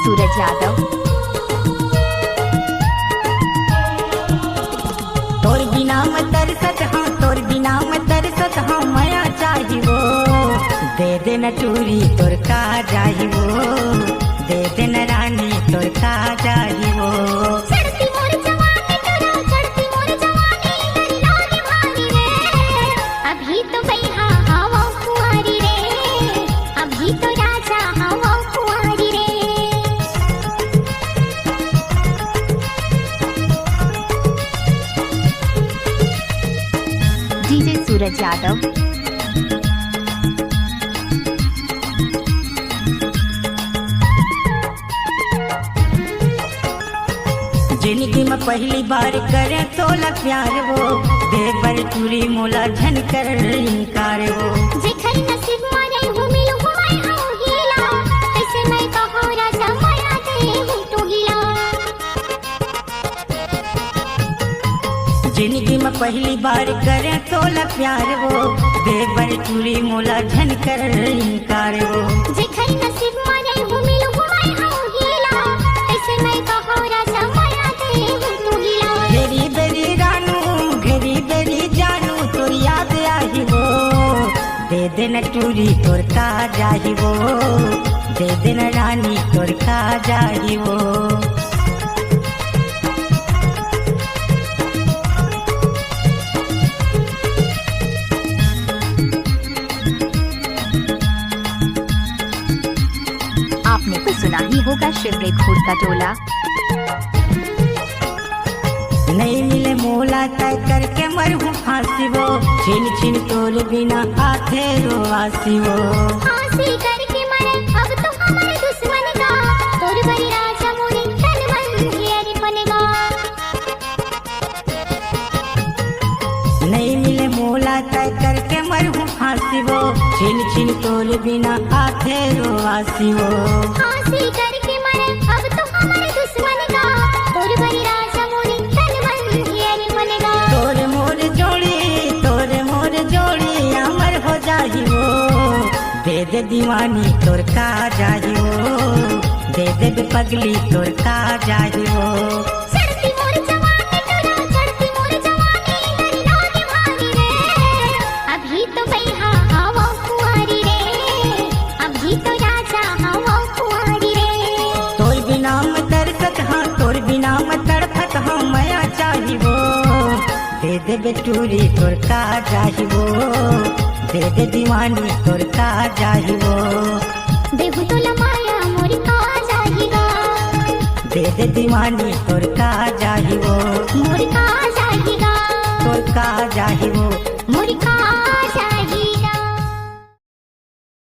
सूरज यादव। तोर बिना मैं तरसत हाँ, तोर बिना मैं तरसत हाँ, माया चाहिए दे दे न चूरी तोर का चाहिए, दे दे न रानी तोर का चाहिए। चढ़ती मोर जवानी तोरा, चढ़ती मोर जवानी तेरी लागे भारी रे। अभी तो बैहा हवा कुंवारी रे, अभी तो राजा हवा कुंवारी रे। डीजे सूरज यादव। जिंदगी में पहली बार करे तोला प्यार वो, दे बर चूरी मोला झन कर इनकार वो। जेखर नसीब मारे हूँ मिलूँ मैं हूँ हीला, ऐसे मैं कहो राजा माया दे हूँ तू हीला। जिंदगी में पहली बार करे तोला प्यार वो, दे बर चूरी मोला झन कर इनकार वो। जेखर नसीब मारे हूँ मिलूँ मैं हूँ हीला, ऐसे मैं कहो राजा माया दे हूँ तू हीला। घेरी बेरी रानू, घेरी बेरी जानू तोर याद आई वो, दे दे न चूरी तोर का जाही वो, दे दे न रानी तोर का जाही वो। आपने तो सुना ही होगा शिवरे घोर का टोला। नहीं मिले मोला तय करके मरहूँ फांसी वो, छिन छिन तोर बिना आथे रो आसी वो। फांसी करके मरे अब तो हमारे दुश्मन का, तोर बड़ी राजा मोरे तन मन हियर बनेगा। नहीं मिले मोला तय करके मरहूँ फांसी वो, छिन छिन तोर बिना आथे रो आसी वो। फांसी करके मरे अब तो हमारे दुश्मन का, तोर बड़ी राजा मोरे तन मन हियर बनेगा। तोर मोर जोड़ी, तोर मोर जोड़ी अमर हो जाही वो, दे दे दीवानी तोर का जाही वो, दे दे पगली तोर का जाही वो। चढ़ती मोर जवानी तोरा, चढ़ती मोर जवानी तेरी लागे भारी रे। अभी तो बैहा हवा कुंवारी रे, अभी तो राजा हवा कुंवारी रे। तोर बिना मैं तरसत हाँ, तोर बिना मैं तड़पत हाँ, माया चाहिए वो, दे दे बेटूरी तोर का चाहिए वो, दे दे दीवानी तोर का चाहिए वो। देहु तो लमाया मोर का जाएगा, दे दे दीवानी तोर का चाहिए वो, मोर का जाएगा, तोर का चाहिए वो। मोर का जाएगी।